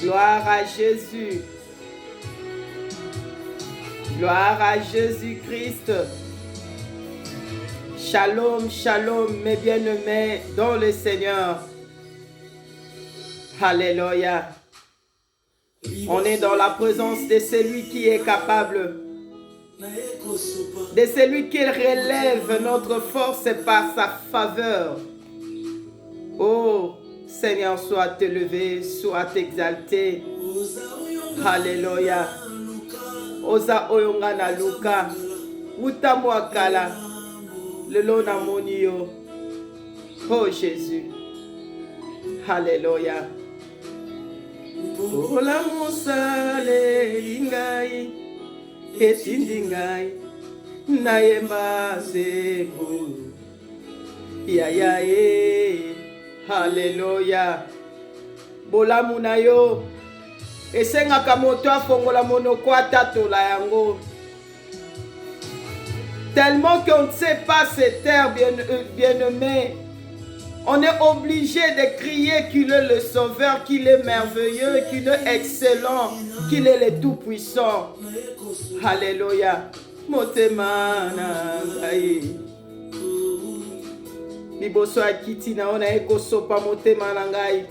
Gloire à Jésus. Gloire à Jésus-Christ. Shalom, shalom, mes bien-aimés dans le Seigneur. Alléluia. On est dans la présence de celui qui est capable, de celui qui relève notre force par sa faveur. Oh, Seigneur, soit élevé, soit exalté. Alléluia. Oza oyonga na luka, utamu akala, lelo na moni yo. Oh Jésus. Alléluia. Ola musale lingai, etindi ngai, nayemba zeko. Ya ya e. Alléluia. Bolamu na yo. Esengaka moto afongola monoko atatola yango. Tellement qu'on ne sait pas se taire, bien-aimé. On est obligé de crier qu'il est le sauveur, qu'il est merveilleux, qu'il est excellent, qu'il est le tout-puissant. Alléluia. Motema na ngai. Liboso akiti na ona eko sopa motema na ngai.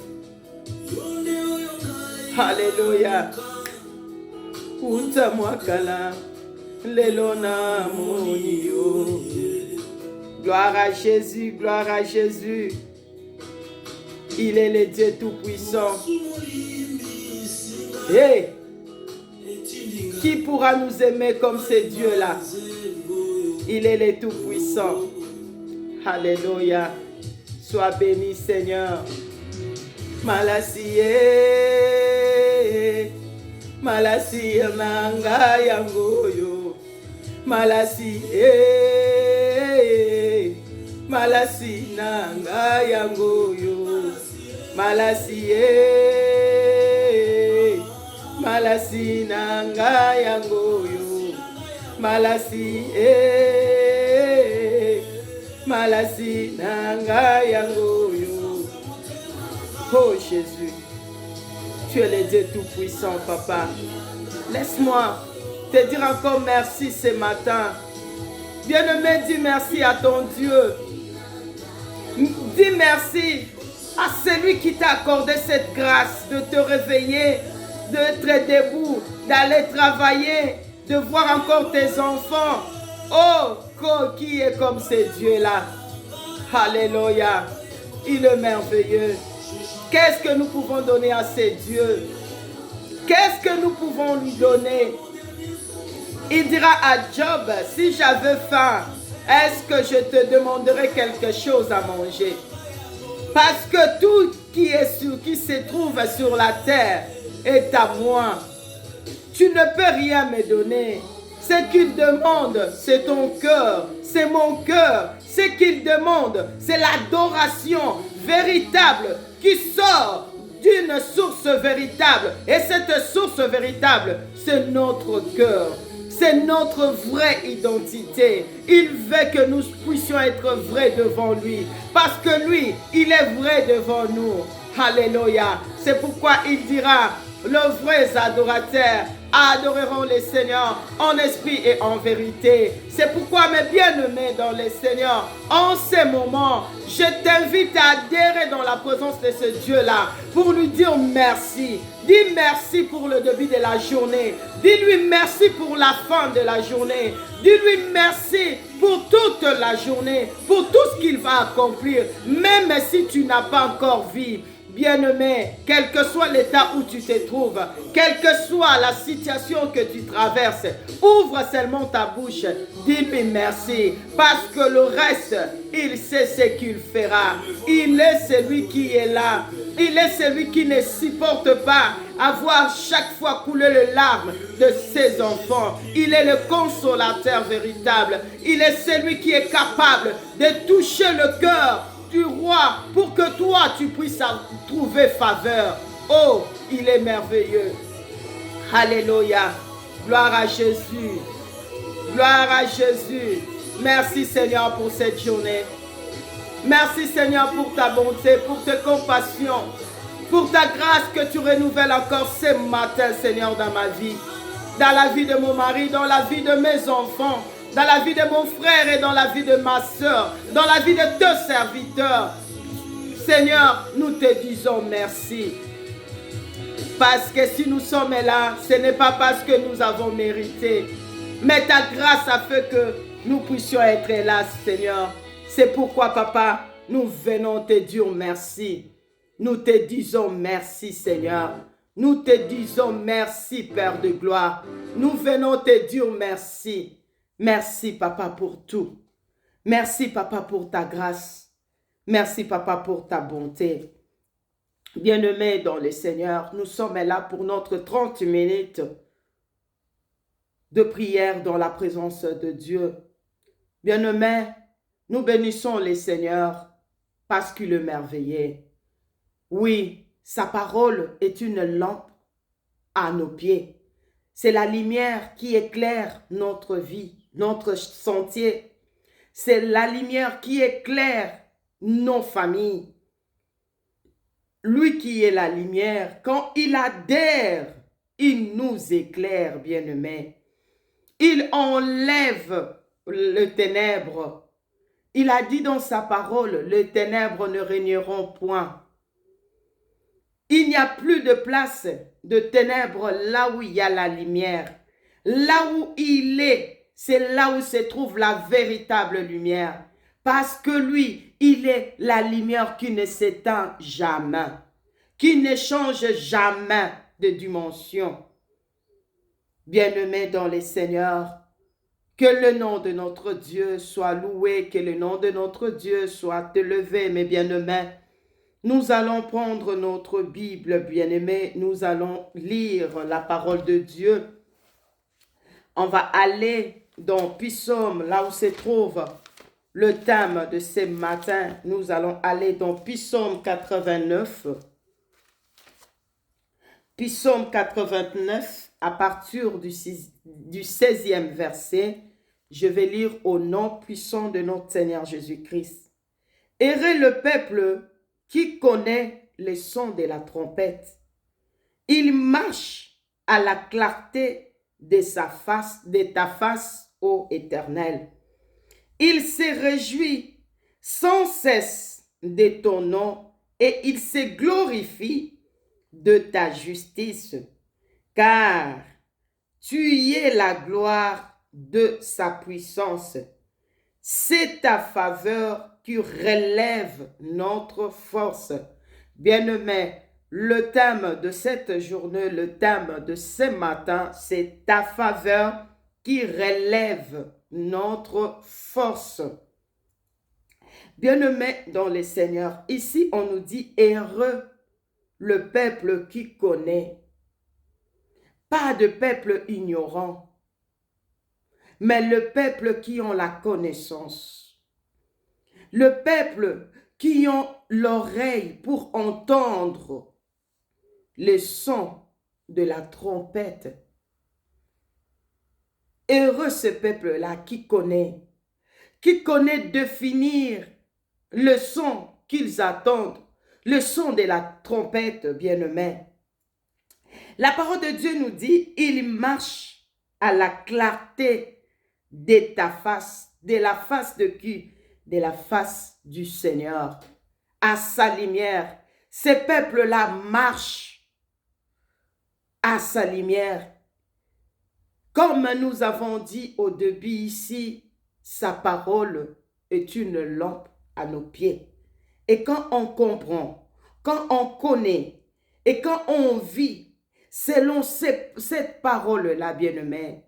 Alléluia. Uta mwakala lelo na moni yo. Gloire à Jésus, gloire à Jésus. Il est le Dieu tout-puissant. Hey, qui pourra nous aimer comme ce Dieu-là? Il est le tout-puissant. Alléluia. Sois béni, Seigneur. Malasie, malasie nanga yangoyo. Malasie, malasie nanga yangoyo. Malasie, malasie nanga yangoyo. Malasie, malasi nanga yangoyo. Oh Jésus, tu es le Dieu tout-puissant, Papa. Laisse-moi te dire encore merci ce matin. Bien-aimé, dis merci à ton Dieu. Dis merci à celui qui t'a accordé cette grâce de te réveiller, d'être debout, d'aller travailler, de voir encore tes enfants. Oh, qui est comme ce Dieu-là? Alléluia. Il est merveilleux. Qu'est-ce que nous pouvons donner à ce Dieu? Qu'est-ce que nous pouvons lui donner? Il dira à Job, si j'avais faim, est-ce que je te demanderais quelque chose à manger? Parce que tout qui se trouve sur la terre est à moi. Tu ne peux rien me donner. Ce qu'il demande, c'est ton cœur, c'est mon cœur. Ce qu'il demande, c'est l'adoration véritable qui sort d'une source véritable. Et cette source véritable, c'est notre cœur. C'est notre vraie identité. Il veut que nous puissions être vrais devant lui. Parce que lui, il est vrai devant nous. Alléluia. C'est pourquoi il dira, les vrais adorateurs adoreront le Seigneur en esprit et en vérité. C'est pourquoi, mes bien-aimés dans le Seigneur, en ces moments, je t'invite à adhérer dans la présence de ce Dieu-là pour lui dire merci. Dis merci pour le début de la journée. Dis-lui merci pour la fin de la journée. Dis-lui merci pour toute la journée, pour tout ce qu'il va accomplir, même si tu n'as pas encore vu. Bien-aimé, quel que soit l'état où tu te trouves, quelle que soit la situation que tu traverses, ouvre seulement ta bouche, dis-lui merci, parce que le reste, il sait ce qu'il fera. Il est celui qui est là. Il est celui qui ne supporte pas avoir chaque fois couler les larmes de ses enfants. Il est le consolateur véritable. Il est celui qui est capable de toucher le cœur du roi pour que toi tu puisses trouver faveur. Oh, il est merveilleux. Alléluia. Gloire à Jésus. Gloire à Jésus. Merci Seigneur pour cette journée. Merci Seigneur pour ta bonté, pour tes compassions. pour ta grâce que tu renouvelles encore ce matin, Seigneur, dans ma vie, dans la vie de mon mari, dans la vie de mes enfants, dans la vie de mon frère et dans la vie de ma soeur, dans la vie de 2 serviteurs. Seigneur, nous te disons merci. Parce que si nous sommes là, ce n'est pas parce que nous avons mérité, mais ta grâce a fait que nous puissions être là, Seigneur. C'est pourquoi, Papa, nous venons te dire merci. Nous te disons merci, Seigneur. Nous te disons merci, Père de gloire. Nous venons te dire merci. Merci, Papa, pour tout. Merci, Papa, pour ta grâce. Merci, Papa, pour ta bonté. Bien-aimés dans le Seigneur, nous sommes là pour notre 30 minutes de prière dans la présence de Dieu. Bien-aimés, nous bénissons le Seigneur parce qu'il est merveilleux. Oui, sa parole est une lampe à nos pieds. C'est la lumière qui éclaire notre vie, notre sentier. C'est la lumière qui éclaire nos familles. Lui qui est la lumière, quand il adhère, il nous éclaire, bien-aimés. Il enlève le ténèbre. Il a dit dans sa parole, les ténèbres ne régneront point. Il n'y a plus de place de ténèbres là où il y a la lumière. Là où il est, c'est là où se trouve la véritable lumière. Parce que lui, il est la lumière qui ne s'éteint jamais, qui ne change jamais de dimension. Bien-aimés dans les Seigneurs, que le nom de notre Dieu soit loué, que le nom de notre Dieu soit élevé, mes bien-aimés. Nous allons prendre notre Bible, bien-aimés, nous allons lire la parole de Dieu. On va aller dans Psaume, là où se trouve le thème de ce matin. Nous allons aller dans Psaume 89. Psaume 89, à partir du 16e verset, je vais lire au nom puissant de notre Seigneur Jésus-Christ. Heureux le peuple qui connaît le son de la trompette. Il marche à la clarté de ta face, ô Éternel. Il se réjouit sans cesse de ton nom et il se glorifie de ta justice, car tu y es la gloire de sa puissance. C'est ta faveur qui relève notre force. Bien-aimés, le thème de cette journée, le thème de ce matin, c'est ta faveur qui relève notre force. Bien-aimés dans le Seigneur, ici on nous dit heureux le peuple qui connaît. Pas de peuple ignorant, mais le peuple qui ont la connaissance. Le peuple qui ont l'oreille pour entendre le son de la trompette. Heureux ce peuple-là qui connaît définir le son qu'ils attendent, le son de la trompette, bien-aimés. La parole de Dieu nous dit, il marche à la clarté de ta face, de la face de qui? De la face du Seigneur, à sa lumière. Ces peuples-là marchent à sa lumière. Comme nous avons dit au début ici, sa parole est une lampe à nos pieds. Et quand on comprend, quand on connaît et quand on vit selon cette parole-là, bien-aimés,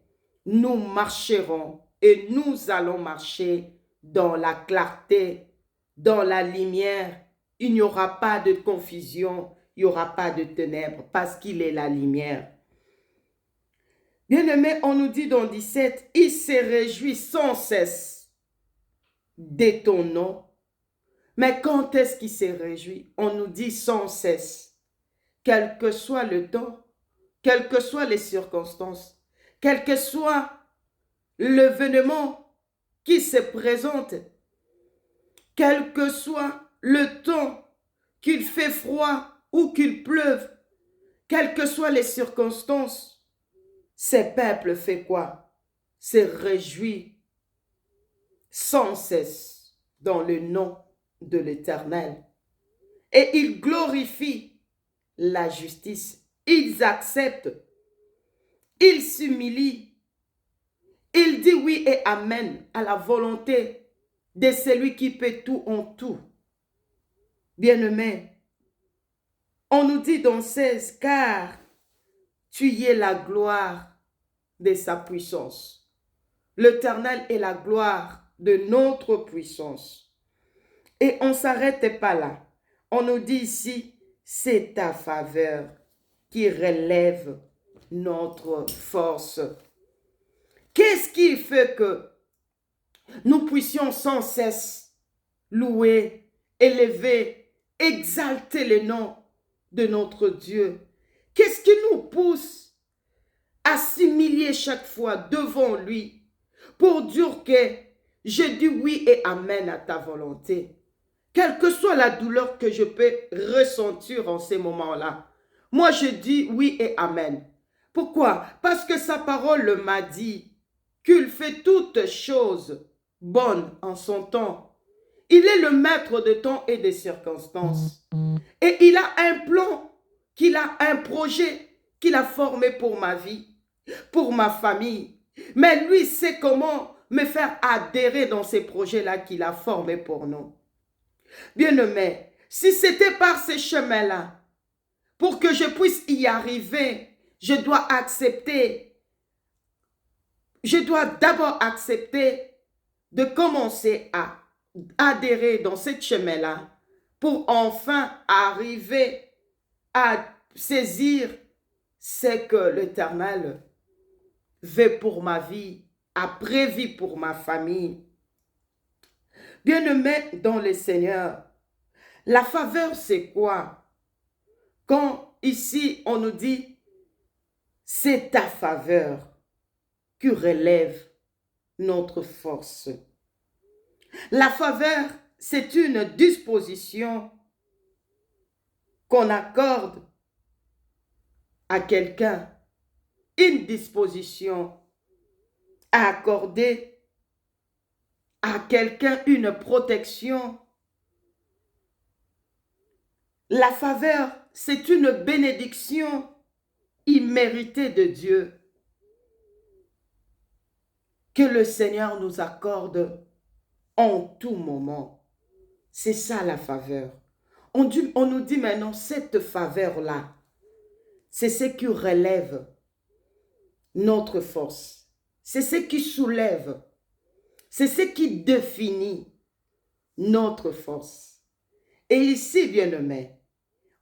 nous marcherons et nous allons marcher dans la clarté, dans la lumière. Il n'y aura pas de confusion, il n'y aura pas de ténèbres parce qu'il est la lumière. Bien-aimés, on nous dit dans 17, il se réjouit sans cesse de ton nom. Mais quand est-ce qu'il se réjouit? On nous dit sans cesse, quel que soit le temps, quelles que soient les circonstances, quel que soit l'événement qui se présente, quel que soit le temps, qu'il fait froid, ou qu'il pleuve, quelles que soient les circonstances, ces peuples fait quoi? Se réjouit sans cesse dans le nom de l'Éternel. Et ils glorifient la justice. Ils acceptent. Ils s'humilient. Ils disent oui et amen à la volonté de celui qui peut tout en tout. Bien-aimés, on nous dit dans 16, car tu y es la gloire de sa puissance. L'Éternel est la gloire de notre puissance. Et on ne s'arrête pas là. On nous dit ici, c'est ta faveur qui relève notre force. Qu'est-ce qui fait que nous puissions sans cesse louer, élever, exalter le nom de notre Dieu? Qu'est-ce qui nous pousse à s'humilier chaque fois devant lui pour dire que je dis oui et amen à ta volonté? Quelle que soit la douleur que je peux ressentir en ces moments-là, moi je dis oui et amen. Pourquoi? Parce que sa parole m'a dit qu'il fait toutes choses bonnes en son temps. Il est le maître de temps et des circonstances. Et il a un plan, qu'il a un projet qu'il a formé pour ma vie, pour ma famille. Mais lui sait comment me faire adhérer dans ces projets-là qu'il a formés pour nous. Bien-aimés, si c'était par ces chemins-là, pour que je puisse y arriver, je dois d'abord accepter de commencer à adhérer dans ce chemin-là pour enfin arriver à saisir ce que l'Éternel veut pour ma vie, a prévu pour ma famille. Bien-aimés dans le Seigneur, la faveur c'est quoi? Quand ici on nous dit c'est ta faveur qui relève notre force. La faveur, c'est une disposition qu'on accorde à quelqu'un, une disposition à accorder à quelqu'un une protection. La faveur, c'est une bénédiction imméritée de Dieu que le Seigneur nous accorde en tout moment. C'est ça la faveur. On nous dit maintenant, cette faveur-là, c'est ce qui relève notre force. C'est ce qui soulève. C'est ce qui définit notre force. Et ici, bien-aimés,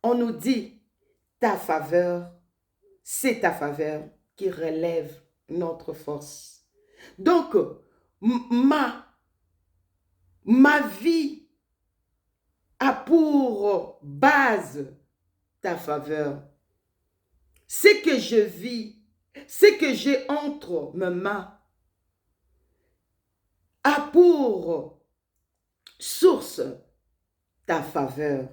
on nous dit, ta faveur, c'est ta faveur qui relève notre force. Donc, ma vie a pour base ta faveur. Ce que je vis, ce que j'ai entre mes mains, a pour source ta faveur.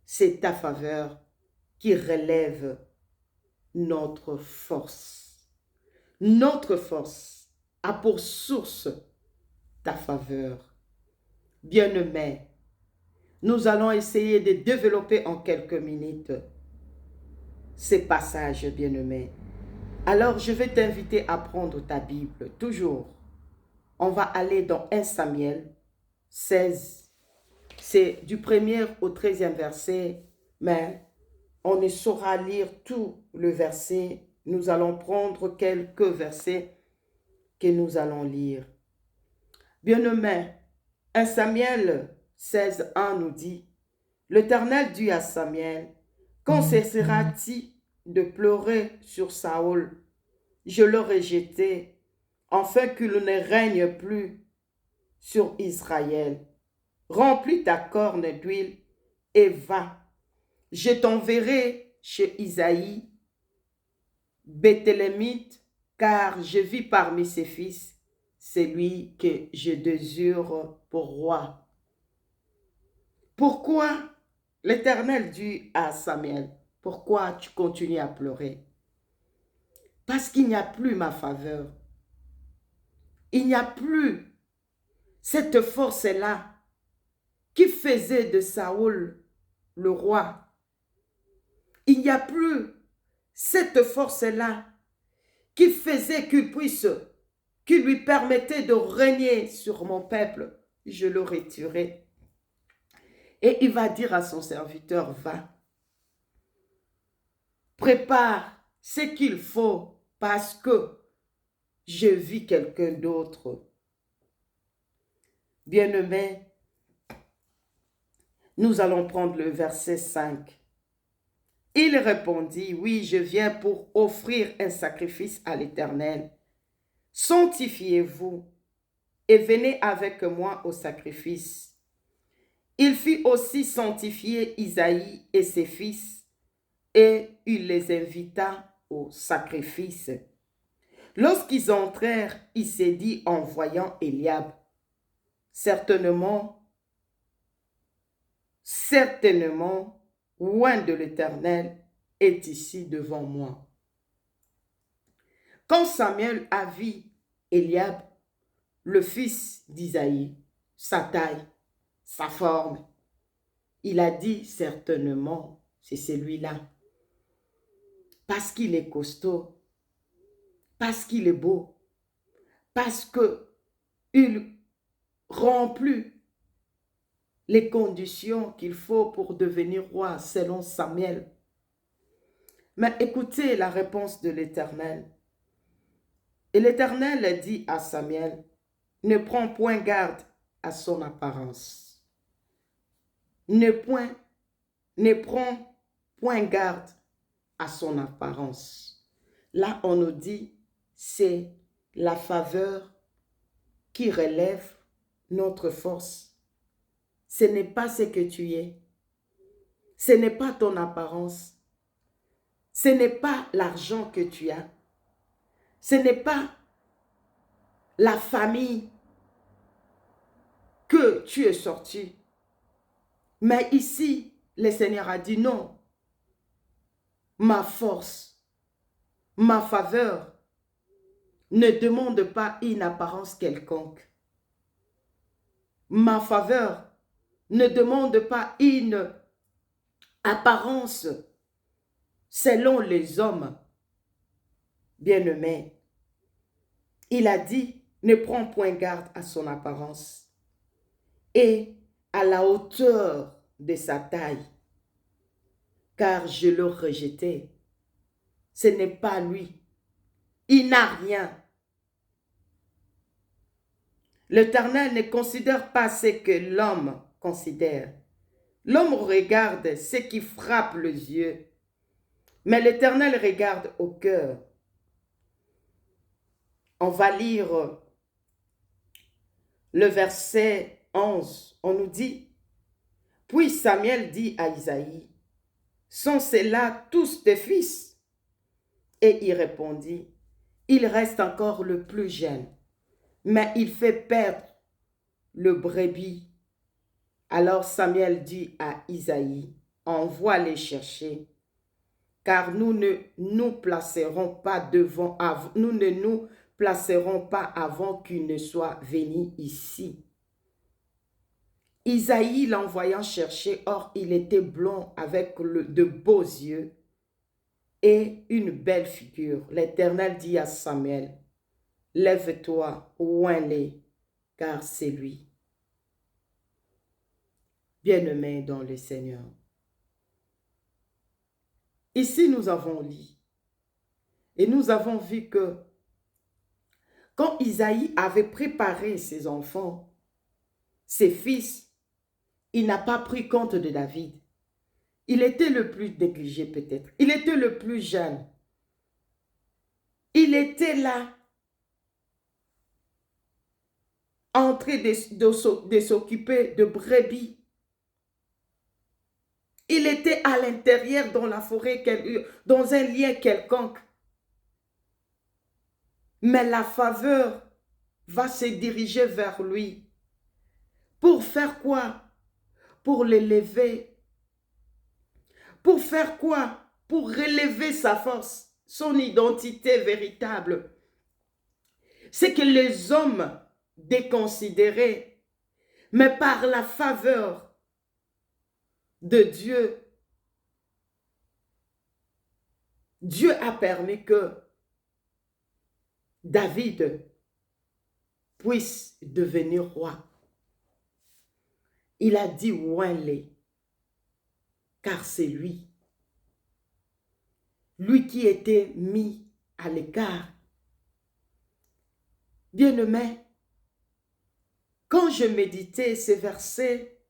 C'est ta faveur qui relève notre force. Notre force a pour source ta faveur. Bien-aimés, nous allons essayer de développer en quelques minutes ces passages, bien-aimés. Alors, je vais t'inviter à prendre ta Bible, toujours. On va aller dans 1 Samuel 16. C'est du 1er au 13e verset, mais on ne saura lire tout le verset. Nous allons prendre quelques versets que nous allons lire. Bien-aimés, 1 Samuel 16, 1 nous dit, « L'Éternel dit à Samuel, quand cessera-t-il de pleurer sur Saül? Je l'aurai jeté, afin qu'il ne règne plus sur Israël. Remplis ta corne d'huile et va. Je t'enverrai chez Isaïe, Béthélémite, car je vis parmi ses fils, celui que je désire pour roi. » Pourquoi l'Éternel dit à Samuel, pourquoi tu continues à pleurer? Parce qu'il n'y a plus ma faveur. Il n'y a plus cette force-là qui faisait de Saoul le roi. Il n'y a plus cette force-là qui faisait qui lui permettait de régner sur mon peuple. Je le retirais. Et il va dire à son serviteur, va, prépare ce qu'il faut parce que je vis quelqu'un d'autre. Bien-aimé, nous allons prendre le verset 5. Il répondit, oui, je viens pour offrir un sacrifice à l'Éternel. Sanctifiez-vous et venez avec moi au sacrifice. Il fit aussi sanctifier Isaïe et ses fils, et il les invita au sacrifice. Lorsqu'ils entrèrent, il s'est dit en voyant Eliab, certainement, loin de l'Éternel est ici devant moi. Quand Samuel a vu Eliab, le fils d'Isaïe, sa taille, sa forme, il a dit certainement, c'est celui-là. Parce qu'il est costaud, parce qu'il est beau, parce qu'il remplit les conditions qu'il faut pour devenir roi selon Samuel. Mais écoutez la réponse de l'Éternel. Et l'Éternel dit à Samuel, ne prends point garde à son apparence. Ne prends point garde à son apparence. Là, on nous dit, c'est la faveur qui relève notre force. Ce n'est pas ce que tu es. Ce n'est pas ton apparence. Ce n'est pas l'argent que tu as. Ce n'est pas la famille que tu es sorti. Mais ici, le Seigneur a dit non. Ma force, ma faveur ne demande pas une apparence quelconque. Ma faveur ne demande pas une apparence selon les hommes. Bien-aimé, il a dit, ne prends point garde à son apparence et à la hauteur de sa taille, car je l'ai rejeté. Ce n'est pas lui. Il n'a rien. L'Éternel ne considère pas ce que l'homme considère. L'homme regarde ce qui frappe les yeux, mais l'Éternel regarde au cœur. On va lire le verset 11. On nous dit, puis Samuel dit à Isaïe, sont ceux-là tous tes fils? Et il répondit, il reste encore le plus jeune, mais il fait perdre le brebis. Alors Samuel dit à Isaïe, envoie les chercher, car nous ne nous placerons pas avant qu'il ne soit venu ici. Isaïe l'envoyant chercher, or il était blond avec de beaux yeux et une belle figure. L'Éternel dit à Samuel, lève-toi, oins-les, car c'est lui. Bien-aimé dans le Seigneur. Ici, nous avons lu et nous avons vu que quand Isaïe avait préparé ses enfants, ses fils, il n'a pas pris compte de David. Il était le plus négligé peut-être. Il était le plus jeune. Il était là, en train de s'occuper de brebis. Il était à l'intérieur dans la forêt, dans un lien quelconque. Mais la faveur va se diriger vers lui. Pour faire quoi? Pour l'élever Pour faire quoi? Pour relever sa force, son identité véritable. C'est que les hommes déconsidérés, mais par la faveur de Dieu, Dieu a permis que David puisse devenir roi. Il a dit ouin-les, car c'est lui. Lui qui était mis à l'écart. Bien-aimé, quand je méditais ces versets,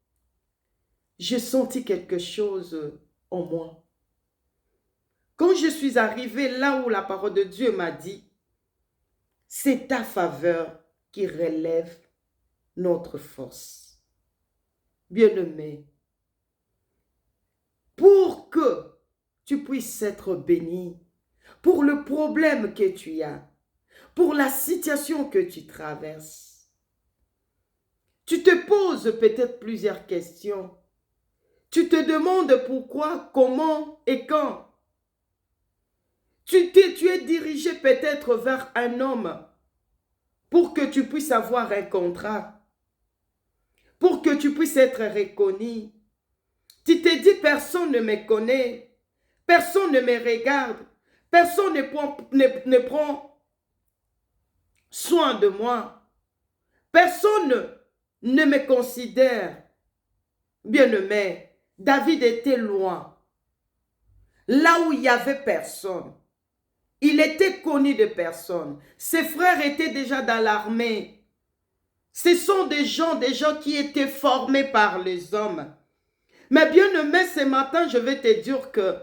j'ai senti quelque chose en moi. Quand je suis arrivé là où la parole de Dieu m'a dit, c'est ta faveur qui relève notre force. Bien-aimé, pour que tu puisses être béni, pour le problème que tu as, pour la situation que tu traverses, tu te poses peut-être plusieurs questions. Tu te demandes pourquoi, comment et quand. Tu es dirigé peut-être vers un homme pour que tu puisses avoir un contrat, pour que tu puisses être reconnu. Tu te dis, personne ne me connaît, personne ne me regarde, personne ne prend soin de moi, personne ne me considère. Bien-aimé, David était loin, là où il n'y avait personne. Il était connu de personne. Ses frères étaient déjà dans l'armée. Ce sont des gens qui étaient formés par les hommes. Mais bien-aimé, ce matin, je vais te dire que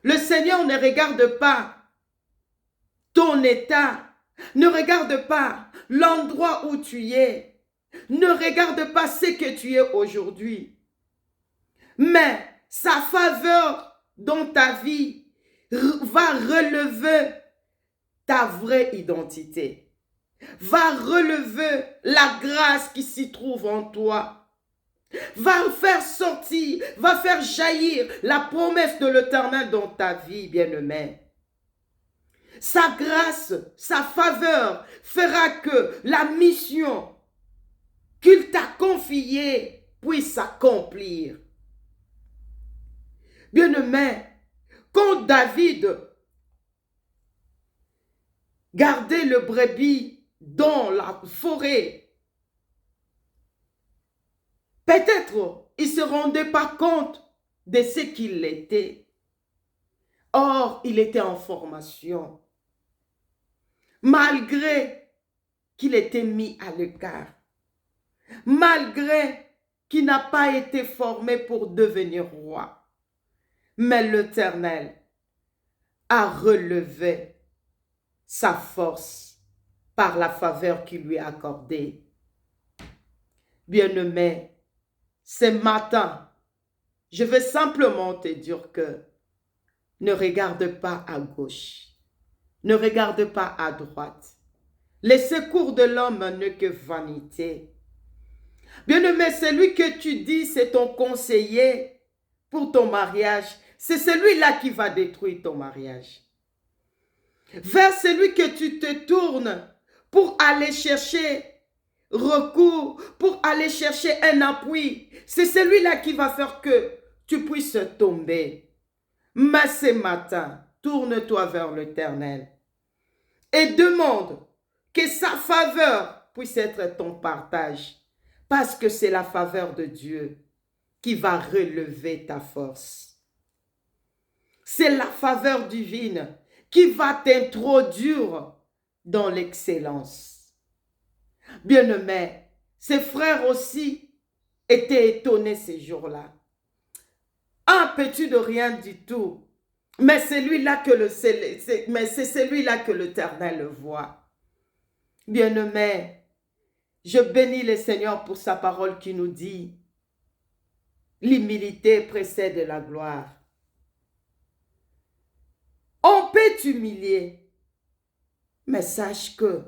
le Seigneur ne regarde pas ton état, ne regarde pas l'endroit où tu es, ne regarde pas ce que tu es aujourd'hui. Mais sa faveur dans ta vie va relever ta vraie identité, va relever la grâce qui s'y trouve en toi, va faire sortir, va faire jaillir la promesse de l'Éternel dans ta vie, bien-aimé. Sa grâce, sa faveur fera que la mission qu'il t'a confiée puisse s'accomplir. Bien-aimé, quand David gardait le brebis dans la forêt, peut-être il ne se rendait pas compte de ce qu'il était. Or, il était en formation. Malgré qu'il était mis à l'écart, malgré qu'il n'a pas été formé pour devenir roi, mais l'Éternel a relevé sa force par la faveur qu'il lui a accordée. Bien-aimé, ce matin, je veux simplement te dire que ne regarde pas à gauche, ne regarde pas à droite. Les secours de l'homme n'est que vanité. Bien-aimé, celui que tu dis c'est ton conseiller pour ton mariage, c'est celui-là qui va détruire ton mariage. Vers celui que tu te tournes pour aller chercher recours, pour aller chercher un appui, c'est celui-là qui va faire que tu puisses tomber. Mais ce matin, tourne-toi vers l'Éternel et demande que sa faveur puisse être ton partage, parce que c'est la faveur de Dieu qui va relever ta force. C'est la faveur divine qui va t'introduire dans l'excellence. Bien-aimé, ses frères aussi étaient étonnés ces jours-là. Un petit de rien du tout, mais c'est celui-là que l'Éternel voit. Bien-aimé, je bénis le Seigneur pour sa parole qui nous dit l'humilité précède la gloire. On peut t'humilier, mais sache que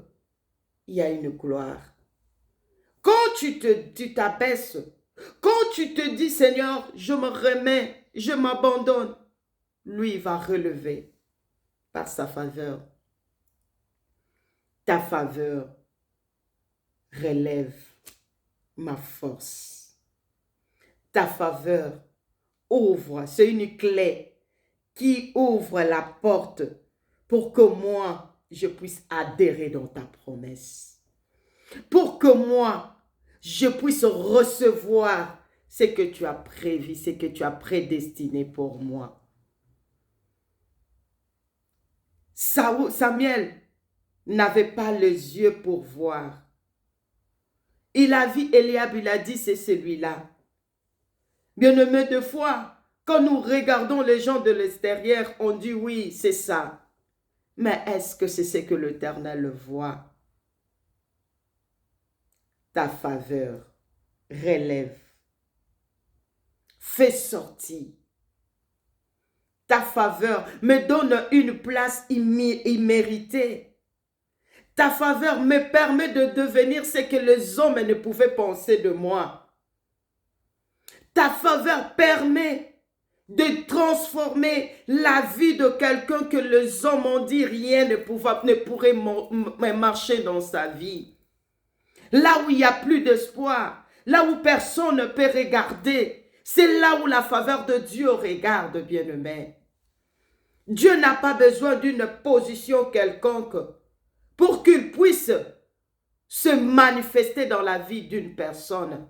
il y a une gloire. Quand tu t'abaisses, quand tu te dis Seigneur, je me remets, je m'abandonne, lui va relever par sa faveur. Ta faveur relève ma force. Ta faveur ouvre, c'est une clé qui ouvre la porte pour que moi, je puisse adhérer dans ta promesse. Pour que moi, je puisse recevoir ce que tu as prévu, ce que tu as prédestiné pour moi. Samuel n'avait pas les yeux pour voir. Il a vu Eliab, il a dit c'est celui-là. Bien-aimés, de foi, quand nous regardons les gens de l'extérieur, on dit oui, c'est ça. Mais est-ce que c'est ce que l'Éternel voit? Ta faveur relève, fais sortir. Ta faveur me donne une place imméritée. Ta faveur me permet de devenir ce que les hommes ne pouvaient penser de moi. Ta faveur permet de transformer la vie de quelqu'un que les hommes ont dit rien ne pourrait marcher dans sa vie. Là où il n'y a plus d'espoir, là où personne ne peut regarder, c'est là où la faveur de Dieu regarde, bien-aimé. Dieu n'a pas besoin d'une position quelconque pour qu'il puisse se manifester dans la vie d'une personne.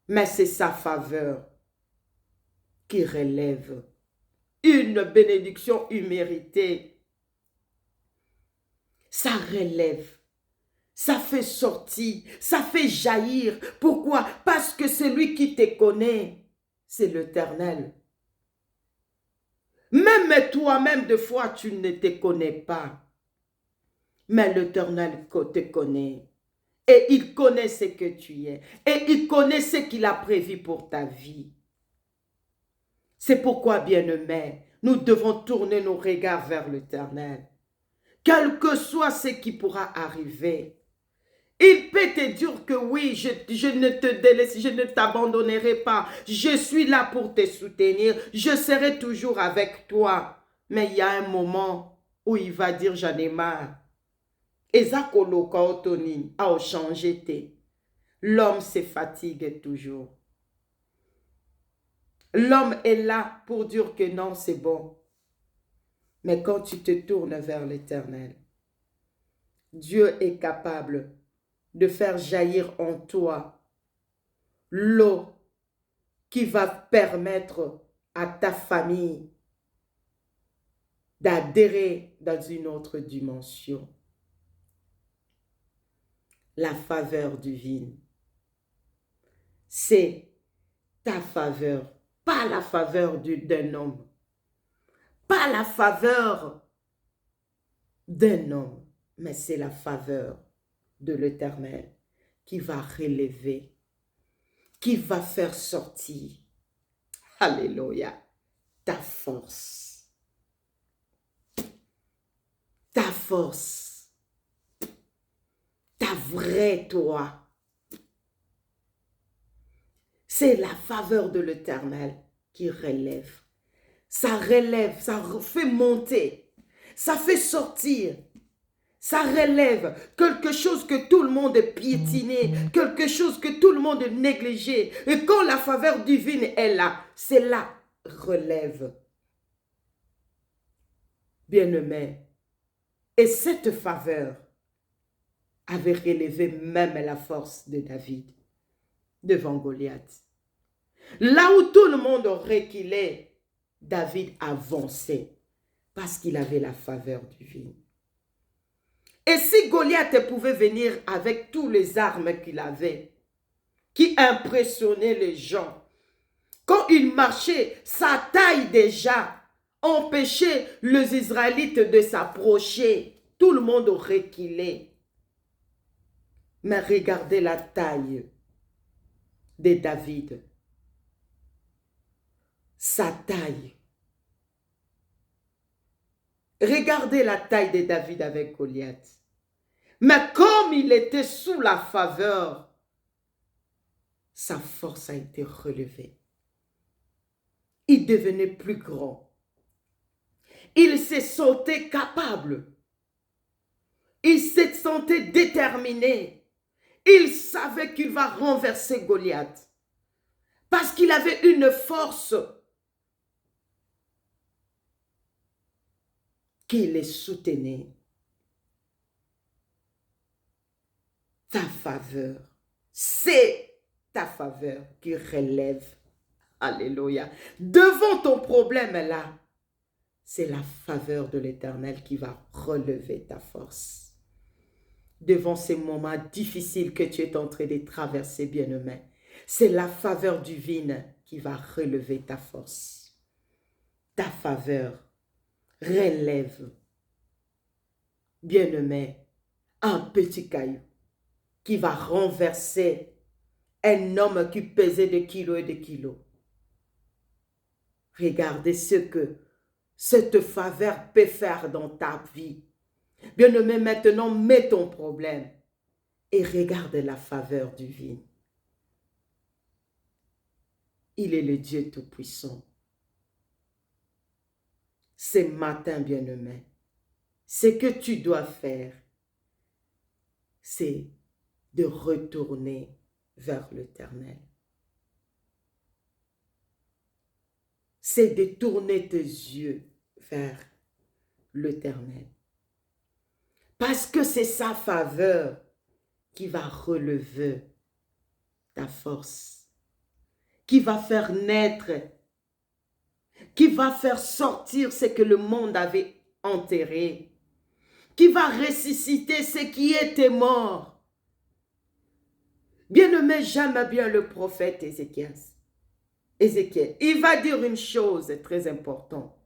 Mais c'est sa faveur qui relève une bénédiction imméritée. Ça relève, ça fait sortir, ça fait jaillir. Pourquoi? Parce que celui qui te connaît, c'est l'Éternel. Même toi-même, de fois, tu ne te connais pas. Mais l'Éternel te connaît. Et il connaît ce que tu es. Et il connaît ce qu'il a prévu pour ta vie. C'est pourquoi, bien-aimés, nous devons tourner nos regards vers l'Éternel. Quel que soit ce qui pourra arriver, il peut te dire que oui, je ne te délaisse, je ne t'abandonnerai pas. Je suis là pour te soutenir. Je serai toujours avec toi. Mais il y a un moment où il va dire, j'en ai marre. L'homme se fatigue toujours. L'homme est là pour dire que non, c'est bon. Mais quand tu te tournes vers l'Éternel, Dieu est capable de faire jaillir en toi l'eau qui va permettre à ta famille d'adhérer dans une autre dimension. La faveur divine, c'est ta faveur, pas la faveur d'un homme, pas la faveur d'un homme, mais c'est la faveur de l'Éternel qui va relever, qui va faire sortir, alléluia, ta force, ta vraie toi. C'est la faveur de l'Éternel qui relève. Ça relève, ça fait monter, ça fait sortir, ça relève quelque chose que tout le monde est piétiné, quelque chose que tout le monde est négligé. Et quand la faveur divine est là, c'est là, relève. Bien-aimé, et cette faveur avait relevé même la force de David devant Goliath. Là où tout le monde reculait, David avançait parce qu'il avait la faveur divine. Et si Goliath pouvait venir avec toutes les armes qu'il avait, qui impressionnaient les gens, quand il marchait, sa taille déjà empêchait les Israélites de s'approcher. Tout le monde reculait. Mais regardez la taille de David. Sa taille. Regardez la taille de David avec Goliath. Mais comme il était sous la faveur, sa force a été relevée. Il devenait plus grand. Il s'est senti capable. Il s'est senti déterminé. Il savait qu'il va renverser Goliath. Parce qu'il avait une force qui les soutenait. Ta faveur, c'est ta faveur qui relève. Alléluia. Devant ton problème là, c'est la faveur de l'Éternel qui va relever ta force. Devant ces moments difficiles que tu es en train de traverser, bien-aimé, c'est la faveur divine qui va relever ta force. Ta faveur relève, bien-aimé, un petit caillou qui va renverser un homme qui pesait des kilos et des kilos. Regardez ce que cette faveur peut faire dans ta vie. Bien-aimé, maintenant, mets ton problème et regarde la faveur divine. Il est le Dieu Tout-Puissant. Ce matin, bien-aimé, ce que tu dois faire, c'est de retourner vers l'Éternel. C'est de tourner tes yeux vers l'Éternel. Parce que c'est sa faveur qui va relever ta force, qui va faire naître, qui va faire sortir ce que le monde avait enterré, qui va ressusciter ce qui était mort. Bien-aimé, j'aime bien le prophète Ézéchiel. Il va dire une chose très importante.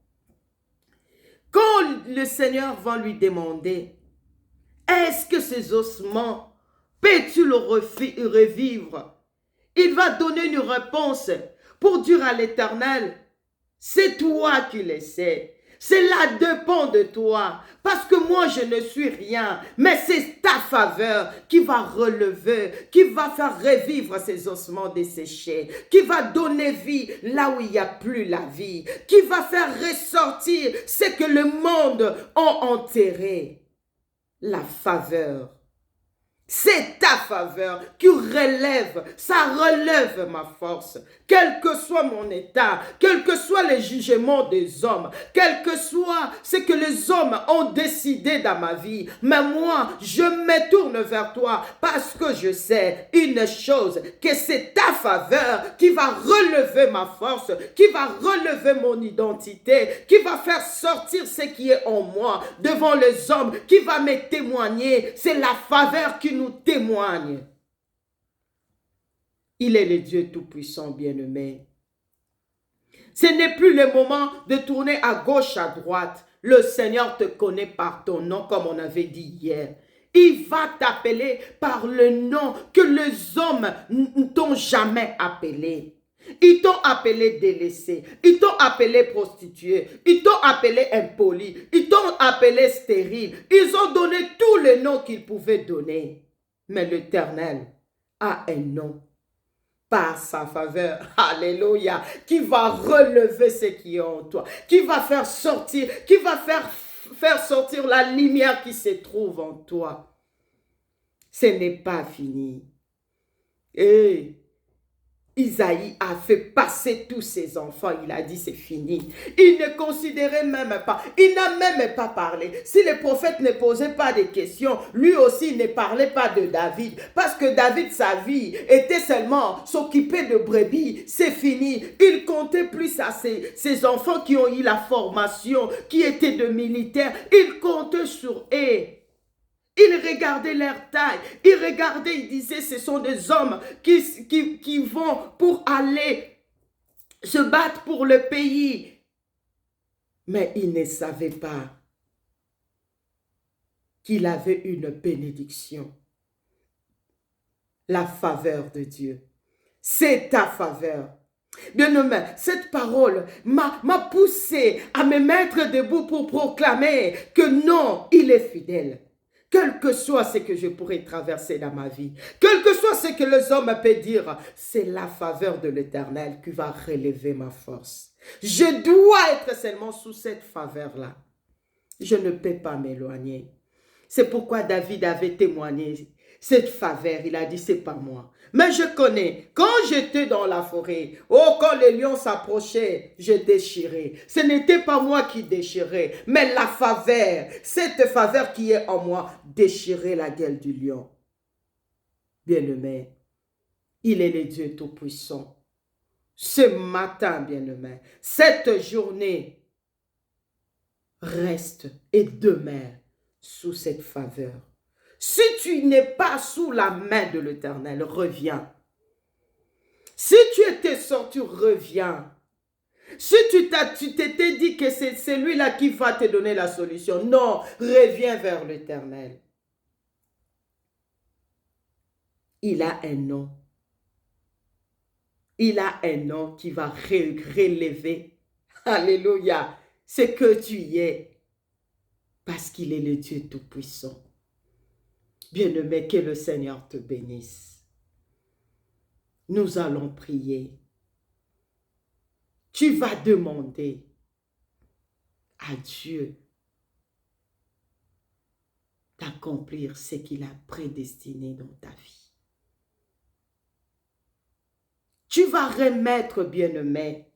Quand le Seigneur va lui demander, est-ce que ces ossements, peux-tu le revivre? Il va donner une réponse pour dire à l'Éternel, c'est toi qui le sais. Cela dépend de toi, parce que moi je ne suis rien, mais c'est ta faveur qui va relever, qui va faire revivre ces ossements desséchés, qui va donner vie là où il n'y a plus la vie, qui va faire ressortir ce que le monde a enterré. La faveur. C'est ta faveur qui relève, ça relève ma force. Quel que soit mon état, quel que soit les jugements des hommes, quel que soit ce que les hommes ont décidé dans ma vie, mais moi, je me tourne vers toi parce que je sais une chose, que c'est ta faveur qui va relever ma force, qui va relever mon identité, qui va faire sortir ce qui est en moi devant les hommes, qui va me témoigner. C'est la faveur qui nous témoigne. Il est le Dieu Tout-Puissant, bien-aimé. Ce n'est plus le moment de tourner à gauche, à droite. Le Seigneur te connaît par ton nom, comme on avait dit hier. Il va t'appeler par le nom que les hommes ne t'ont jamais appelé. Ils t'ont appelé délaissé, ils t'ont appelé prostituée, ils t'ont appelé impoli, ils t'ont appelé stérile. Ils ont donné tous les noms qu'ils pouvaient donner. Mais l'Éternel a un nom par sa faveur, alléluia, qui va relever ce qui est en toi, qui va faire sortir, qui va faire sortir la lumière qui se trouve en toi. Ce n'est pas fini. Et Isaïe a fait passer tous ses enfants. Il a dit c'est fini. Il ne considérait même pas. Il n'a même pas parlé. Si les prophètes ne posaient pas de questions, lui aussi ne parlait pas de David. Parce que David, sa vie, était seulement s'occuper de brebis. C'est fini. Il comptait plus à ses enfants qui ont eu la formation, qui étaient de militaires. Il comptait sur eux. Il regardait leur taille, il regardait, il disait, ce sont des hommes qui vont pour aller se battre pour le pays. Mais il ne savait pas qu'il avait une bénédiction. La faveur de Dieu. C'est ta faveur. Bien-aimé, cette parole m'a poussé à me mettre debout pour proclamer que non, il est fidèle. Quel que soit ce que je pourrais traverser dans ma vie, quel que soit ce que les hommes peuvent dire, c'est la faveur de l'Éternel qui va relever ma force. Je dois être seulement sous cette faveur-là. Je ne peux pas m'éloigner. C'est pourquoi David avait témoigné cette faveur. Il a dit, c'est pas moi. Mais je connais, quand j'étais dans la forêt, oh, quand les lions s'approchaient, je déchirais. Ce n'était pas moi qui déchirais, mais la faveur, cette faveur qui est en moi, déchirait la gueule du lion. Bien-aimé, il est le Dieu Tout-Puissant. Ce matin, bien-aimé, cette journée, reste et demeure sous cette faveur. Si tu n'es pas sous la main de l'Éternel, reviens. Si tu étais sorti, reviens. Si tu t'étais dit que c'est celui-là qui va te donner la solution, non, reviens vers l'Éternel. Il a un nom. Il a un nom qui va relever. Alléluia. Ce que tu es. Parce qu'il est le Dieu Tout-Puissant. Bien-aimé, que le Seigneur te bénisse. Nous allons prier. Tu vas demander à Dieu d'accomplir ce qu'il a prédestiné dans ta vie. Tu vas remettre, bien-aimé,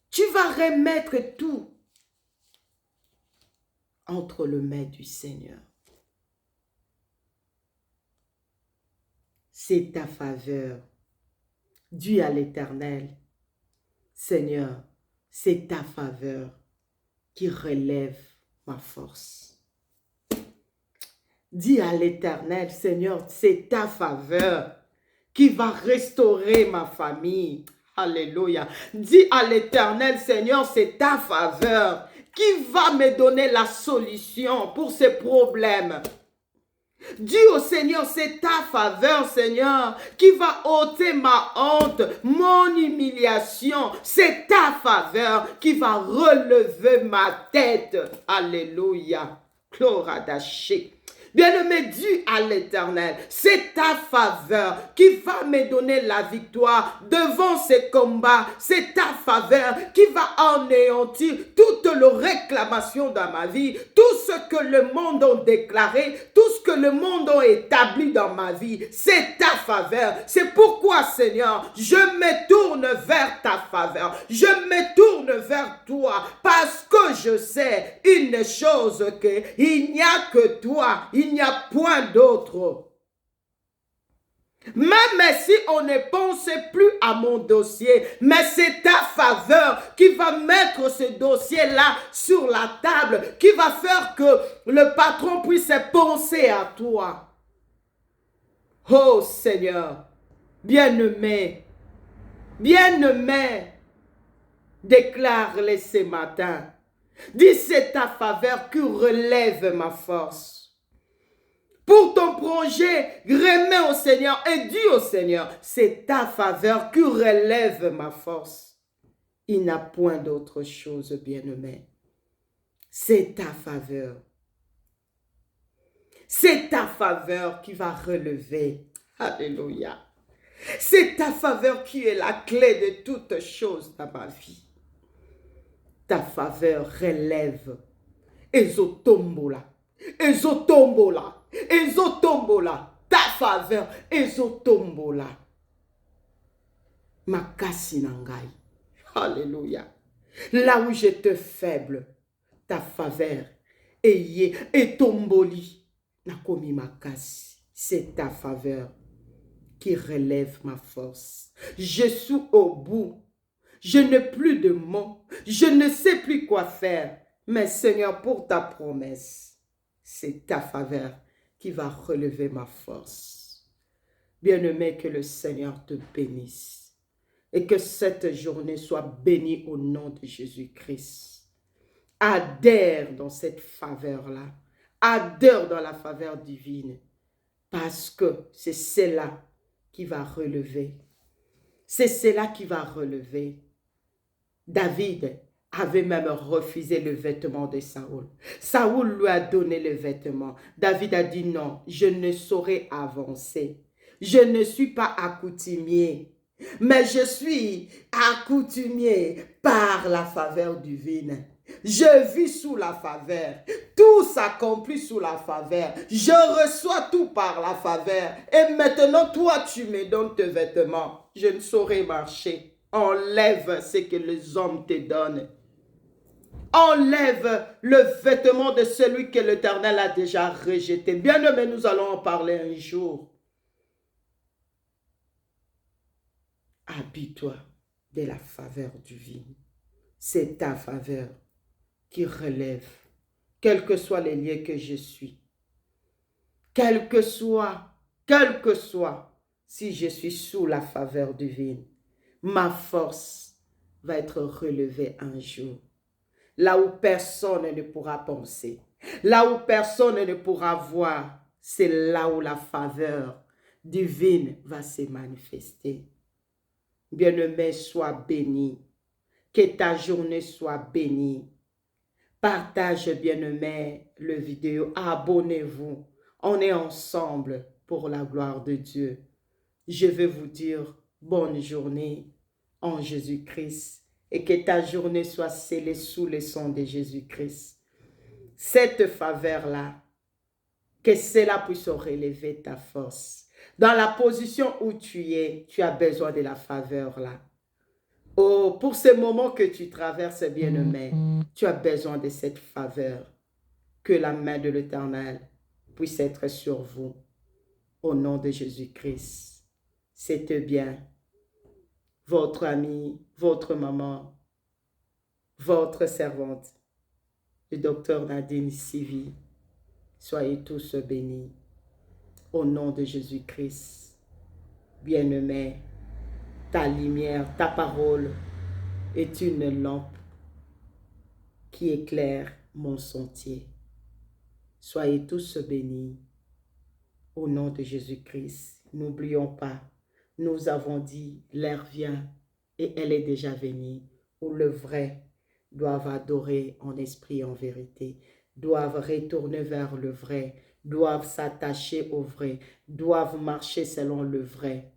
tu vas remettre tout entre les mains du Seigneur. C'est ta faveur. Dis à l'Éternel, Seigneur, c'est ta faveur qui relève ma force. Dis à l'Éternel, Seigneur, c'est ta faveur qui va restaurer ma famille. Alléluia. Dis à l'Éternel, Seigneur, c'est ta faveur qui va me donner la solution pour ces problèmes. Dis au Seigneur, c'est ta faveur, Seigneur, qui va ôter ma honte, mon humiliation. C'est ta faveur qui va relever ma tête. Alléluia. Gloire à Dieu. Bien-aimé, dis à l'Éternel, c'est ta faveur qui va me donner la victoire devant ces combats. C'est ta faveur qui va anéantir toutes les réclamations dans ma vie, tout ce que le monde a déclaré, tout ce que le monde a établi dans ma vie. C'est ta faveur. C'est pourquoi, Seigneur, je me tourne vers ta faveur. Je me tourne vers toi parce que je sais une chose, qu'il n'y a que toi. Il n'y a point d'autre. Même si on ne pense plus à mon dossier, mais c'est ta faveur qui va mettre ce dossier-là sur la table, qui va faire que le patron puisse penser à toi. Oh Seigneur, bien-aimé, bien-aimé, déclare-le ce matin. Dis, c'est ta faveur qui relève ma force. Pour ton projet, remets au Seigneur et dis au Seigneur, c'est ta faveur qui relève ma force. Il n'a point d'autre chose, bien-aimé. C'est ta faveur. C'est ta faveur qui va relever. Alléluia. C'est ta faveur qui est la clé de toutes choses dans ma vie. Ta faveur relève. Ezotombola. Ezotombola. Ezotombola. Ta faveur. Ezotombola. Makasi nangai. Alléluia. Là où j'étais faible, ta faveur. Et tomboli. Nakomi makasi. C'est ta faveur qui relève ma force. Je suis au bout. Je n'ai plus de mots. Je ne sais plus quoi faire. Mais Seigneur, pour ta promesse, c'est ta faveur qui va relever ma force. Bien-aimé, que le Seigneur te bénisse. Et que cette journée soit bénie au nom de Jésus-Christ. Adhère dans cette faveur-là. Adhère dans la faveur divine. Parce que c'est cela qui va relever. C'est cela qui va relever. David avait même refusé le vêtement de Saoul. Saoul lui a donné le vêtement. David a dit non, je ne saurais avancer. Je ne suis pas accoutumier mais je suis accoutumé par la faveur divine. Je vis sous la faveur. Tout s'accomplit sous la faveur. Je reçois tout par la faveur. Et maintenant, toi, tu me donnes tes vêtements. Je ne saurais marcher. Enlève ce que les hommes te donnent. Enlève le vêtement de celui que l'Éternel a déjà rejeté. Bien-aimé, nous allons en parler un jour. Habille-toi de la faveur divine. C'est ta faveur qui relève, quels que soient les lieux que je suis, quel que soit, si je suis sous la faveur divine, ma force va être relevée un jour. Là où personne ne pourra penser, là où personne ne pourra voir, c'est là où la faveur divine va se manifester. Bien-aimé, sois béni. Que ta journée soit bénie. Partage, bien-aimé, le vidéo. Abonnez-vous. On est ensemble pour la gloire de Dieu. Je vais vous dire bonne journée en Jésus-Christ et que ta journée soit scellée sous le sang de Jésus-Christ. Cette faveur-là, que cela puisse relever ta force. Dans la position où tu es, tu as besoin de la faveur-là. Oh, pour ce moment que tu traverses, bien-aimé, tu as besoin de cette faveur. Que la main de l'Éternel puisse être sur vous. Au nom de Jésus-Christ. C'était bien. Votre ami, votre maman, votre servante, le docteur Nadine Sivi. Soyez tous bénis. Au nom de Jésus-Christ. Bien-aimé, ta lumière, ta parole est une lampe qui éclaire mon sentier. Soyez tous bénis. Au nom de Jésus-Christ, n'oublions pas, nous avons dit, l'heure vient et elle est déjà venue, où le vrai doivent adorer en esprit et en vérité, doivent retourner vers le vrai, doivent s'attacher au vrai, doivent marcher selon le vrai,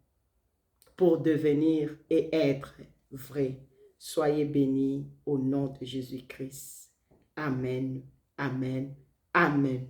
pour devenir et être vrai. Soyez bénis au nom de Jésus-Christ. Amen, amen, amen.